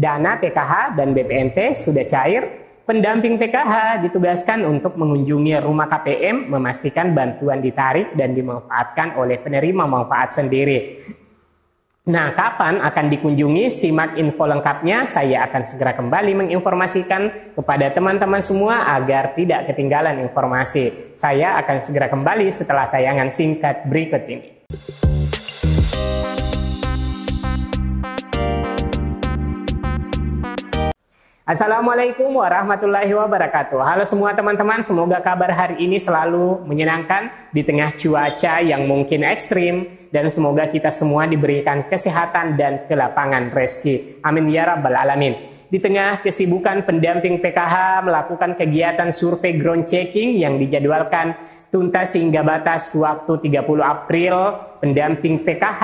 Dana PKH dan BPNT sudah cair. Pendamping PKH ditugaskan untuk mengunjungi rumah KPM, memastikan bantuan ditarik dan dimanfaatkan oleh penerima manfaat sendiri. Nah, kapan akan dikunjungi? Simak info lengkapnya. Saya akan segera kembali menginformasikan kepada teman-teman semua agar tidak ketinggalan informasi. Saya akan segera kembali setelah tayangan singkat berikut ini. Assalamualaikum warahmatullahi wabarakatuh. Halo semua teman-teman, semoga kabar hari ini selalu menyenangkan di tengah cuaca yang mungkin ekstrim, dan semoga kita semua diberikan kesehatan dan kelapangan rezeki. Amin ya rabbal alamin. Di tengah kesibukan pendamping PKH melakukan kegiatan survei ground checking yang dijadwalkan tuntas hingga batas waktu 30 April, pendamping PKH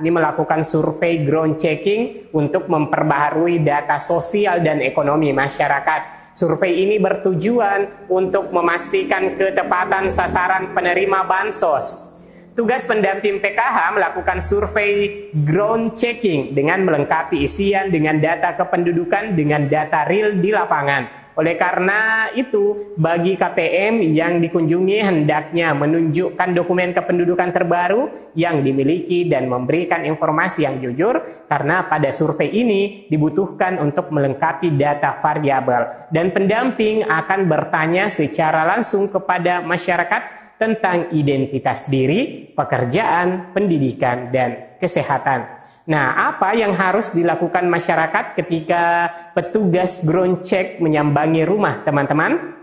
ini melakukan survei ground checking untuk memperbaharui data sosial dan ekonomi masyarakat. Survei ini bertujuan untuk memastikan ketepatan sasaran penerima bansos. Tugas pendamping PKH melakukan survei ground checking dengan melengkapi isian dengan data kependudukan dengan data real di lapangan. Oleh karena itu, bagi KPM yang dikunjungi hendaknya menunjukkan dokumen kependudukan terbaru yang dimiliki dan memberikan informasi yang jujur, karena pada survei ini dibutuhkan untuk melengkapi data variabel, dan pendamping akan bertanya secara langsung kepada masyarakat tentang identitas diri, pekerjaan, pendidikan, dan kesehatan. Nah, apa yang harus dilakukan masyarakat ketika petugas ground check menyambangi rumah, teman-teman?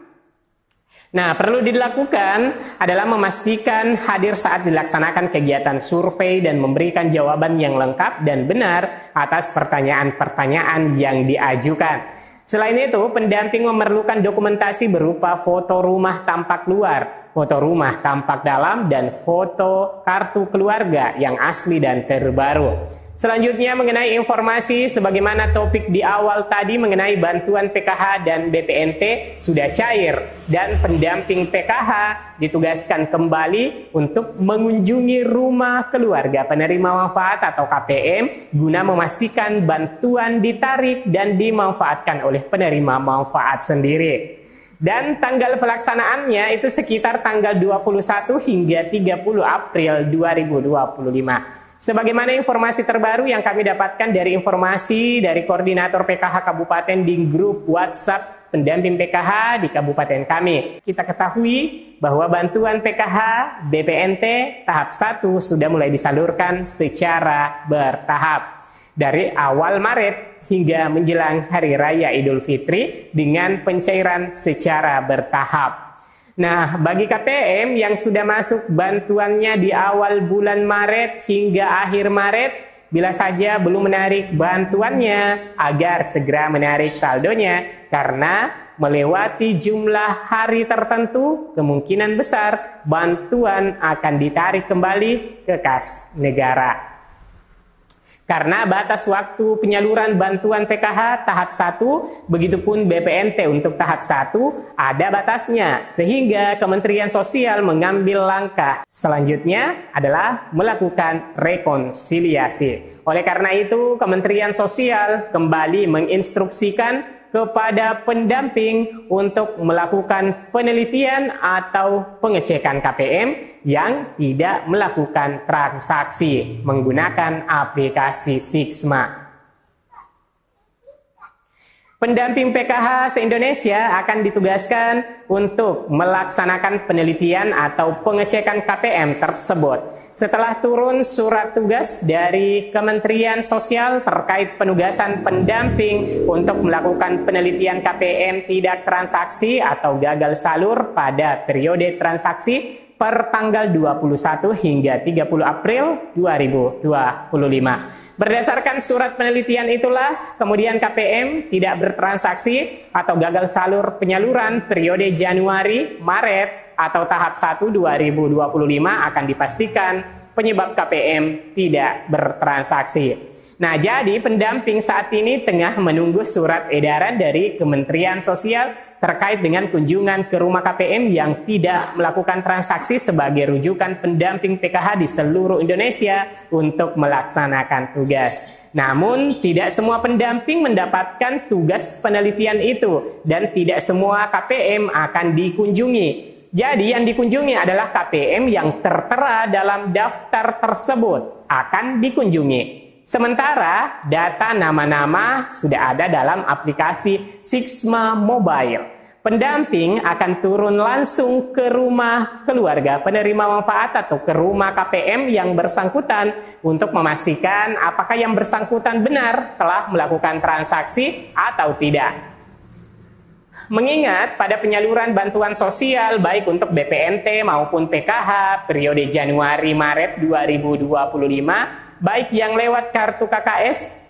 Nah, perlu dilakukan adalah memastikan hadir saat dilaksanakan kegiatan survei dan memberikan jawaban yang lengkap dan benar atas pertanyaan-pertanyaan yang diajukan. Selain itu, pendamping memerlukan dokumentasi berupa foto rumah tampak luar, foto rumah tampak dalam, dan foto kartu keluarga yang asli dan terbaru. Selanjutnya mengenai informasi sebagaimana topik di awal tadi mengenai bantuan PKH dan BPNT sudah cair, dan pendamping PKH ditugaskan kembali untuk mengunjungi rumah keluarga penerima manfaat atau KPM guna memastikan bantuan ditarik dan dimanfaatkan oleh penerima manfaat sendiri. Dan tanggal pelaksanaannya itu sekitar tanggal 21 hingga 30 April 2025. Sebagaimana informasi terbaru yang kami dapatkan dari informasi dari Koordinator PKH Kabupaten di grup WhatsApp pendamping PKH di Kabupaten kami, kita ketahui bahwa bantuan PKH BPNT tahap 1 sudah mulai disalurkan secara bertahap dari awal Maret hingga menjelang Hari Raya Idul Fitri dengan pencairan secara bertahap. Nah, bagi KPM yang sudah masuk bantuannya di awal bulan Maret hingga akhir Maret, bila saja belum menarik bantuannya, agar segera menarik saldonya, karena melewati jumlah hari tertentu, kemungkinan besar bantuan akan ditarik kembali ke kas negara. Karena batas waktu penyaluran bantuan PKH tahap 1, begitupun BPNT untuk tahap 1 ada batasnya, sehingga Kementerian Sosial mengambil langkah selanjutnya adalah melakukan rekonsiliasi. Oleh karena itu, Kementerian Sosial kembali menginstruksikan kepada pendamping untuk melakukan penelitian atau pengecekan KPM yang tidak melakukan transaksi menggunakan aplikasi Sixma. Pendamping PKH se-Indonesia akan ditugaskan untuk melaksanakan penelitian atau pengecekan KPM tersebut. Setelah turun surat tugas dari Kementerian Sosial terkait penugasan pendamping untuk melakukan penelitian KPM tidak transaksi atau gagal salur pada periode transaksi per tanggal 21 hingga 30 April 2025. Berdasarkan surat penelitian itulah, kemudian KPM tidak bertransaksi atau gagal salur penyaluran periode Januari, Maret atau tahap 1 2025 akan dipastikan penyebab KPM tidak bertransaksi. Nah, jadi pendamping saat ini tengah menunggu surat edaran dari Kementerian Sosial terkait dengan kunjungan ke rumah KPM yang tidak melakukan transaksi sebagai rujukan pendamping PKH di seluruh Indonesia untuk melaksanakan tugas. Namun, tidak semua pendamping mendapatkan tugas penelitian itu dan tidak semua KPM akan dikunjungi. Jadi, yang dikunjungi adalah KPM yang tertera dalam daftar tersebut akan dikunjungi. Sementara, data nama-nama sudah ada dalam aplikasi Sigma Mobile. Pendamping akan turun langsung ke rumah keluarga penerima manfaat atau ke rumah KPM yang bersangkutan untuk memastikan apakah yang bersangkutan benar telah melakukan transaksi atau tidak. Mengingat pada penyaluran bantuan sosial baik untuk BPNT maupun PKH periode Januari-Maret 2025, baik yang lewat kartu KKS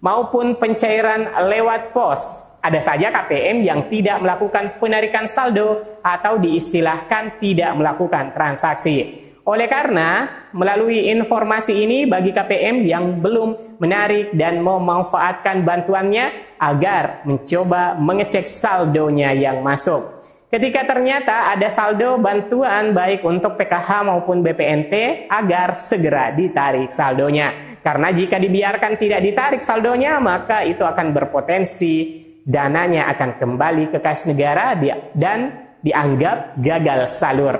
maupun pencairan lewat pos, ada saja KPM yang tidak melakukan penarikan saldo atau diistilahkan tidak melakukan transaksi. Oleh karena, melalui informasi ini bagi KPM yang belum menarik dan memanfaatkan bantuannya agar mencoba mengecek saldonya yang masuk. Ketika ternyata ada saldo bantuan baik untuk PKH maupun BPNT, agar segera ditarik saldonya. Karena jika dibiarkan tidak ditarik saldonya, maka itu akan berpotensi dananya akan kembali ke kas negara dan dianggap gagal salur.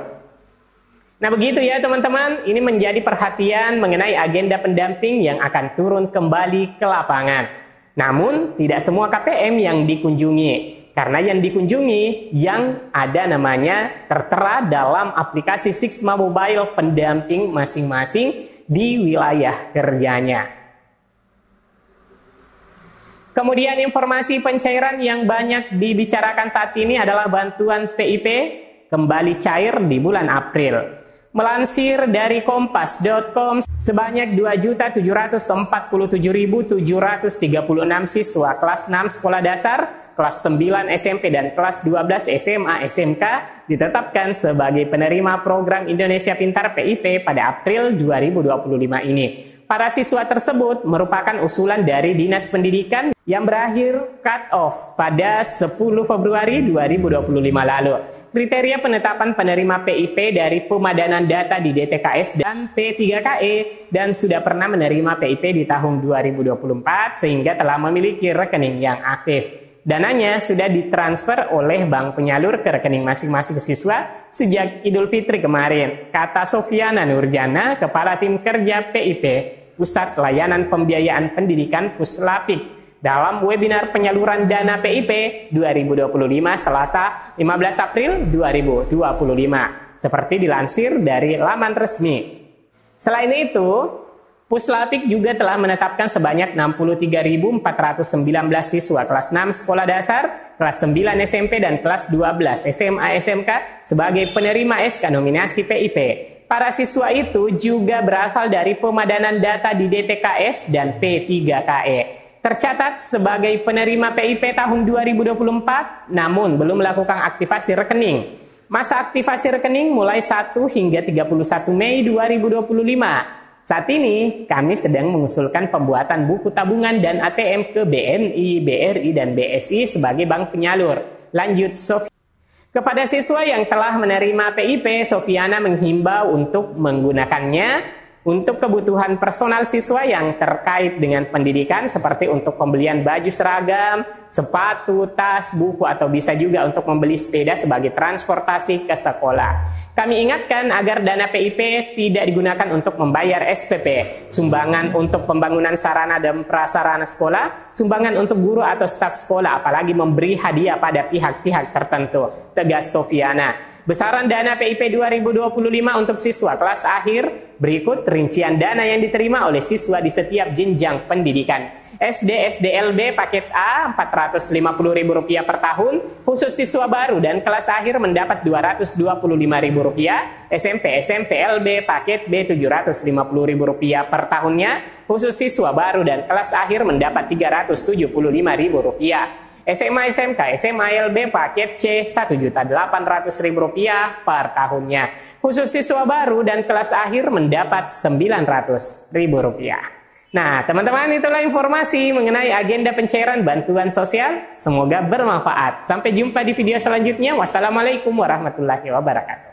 Nah begitu ya teman-teman, ini menjadi perhatian mengenai agenda pendamping yang akan turun kembali ke lapangan. Namun tidak semua KPM yang dikunjungi, karena yang dikunjungi yang ada namanya tertera dalam aplikasi Sigma Mobile pendamping masing-masing di wilayah kerjanya. Kemudian informasi pencairan yang banyak dibicarakan saat ini adalah bantuan PIP kembali cair di bulan April. Melansir dari kompas.com, sebanyak 2.747.736 siswa kelas 6 sekolah dasar, kelas 9 SMP dan kelas 12 SMA SMK ditetapkan sebagai penerima program Indonesia Pintar PIP pada April 2025 ini. Para siswa tersebut merupakan usulan dari Dinas Pendidikan yang berakhir cut-off pada 10 Februari 2025 lalu. Kriteria penetapan penerima PIP dari pemadanan data di DTKS dan P3KE dan sudah pernah menerima PIP di tahun 2024 sehingga telah memiliki rekening yang aktif. Dananya sudah ditransfer oleh bank penyalur ke rekening masing-masing siswa sejak Idul Fitri kemarin, kata Sofiana Nurjana, Kepala Tim Kerja PIP, Pusat Layanan Pembiayaan Pendidikan Puslapik, dalam webinar penyaluran dana PIP 2025 Selasa 15 April 2025, seperti dilansir dari laman resmi. Selain itu, Puslapik juga telah menetapkan sebanyak 63.419 siswa kelas 6 sekolah dasar, kelas 9 SMP dan kelas 12 SMA SMK sebagai penerima SK nominasi PIP. Para siswa itu juga berasal dari pemadanan data di DTKS dan P3KE. Tercatat sebagai penerima PIP tahun 2024, namun belum melakukan aktivasi rekening. Masa aktivasi rekening mulai 1 hingga 31 Mei 2025. Saat ini, kami sedang mengusulkan pembuatan buku tabungan dan ATM ke BNI, BRI, dan BSI sebagai bank penyalur. Lanjut, Sofi. Kepada siswa yang telah menerima PIP, Sofiana menghimbau untuk menggunakannya untuk kebutuhan personal siswa yang terkait dengan pendidikan seperti untuk pembelian baju seragam, sepatu, tas, buku, atau bisa juga untuk membeli sepeda sebagai transportasi ke sekolah. Kami ingatkan agar dana PIP tidak digunakan untuk membayar SPP, sumbangan untuk pembangunan sarana dan prasarana sekolah, sumbangan untuk guru atau staf sekolah, apalagi memberi hadiah pada pihak-pihak tertentu, tegas Sofiana. Besaran dana PIP 2025 untuk siswa kelas akhir berikut rincian dana yang diterima oleh siswa di setiap jenjang pendidikan. SD SDLB paket A Rp450.000 per tahun, khusus siswa baru dan kelas akhir mendapat Rp225.000, SMP SMPLB paket B Rp750.000 per tahunnya, khusus siswa baru dan kelas akhir mendapat Rp375.000. SMA SMK SMA LB paket C Rp1.800.000 per tahunnya. Khusus siswa baru dan kelas akhir mendapat Rp900.000. Nah, teman-teman, itulah informasi mengenai agenda pencairan bantuan sosial. Semoga bermanfaat. Sampai jumpa di video selanjutnya. Wassalamualaikum warahmatullahi wabarakatuh.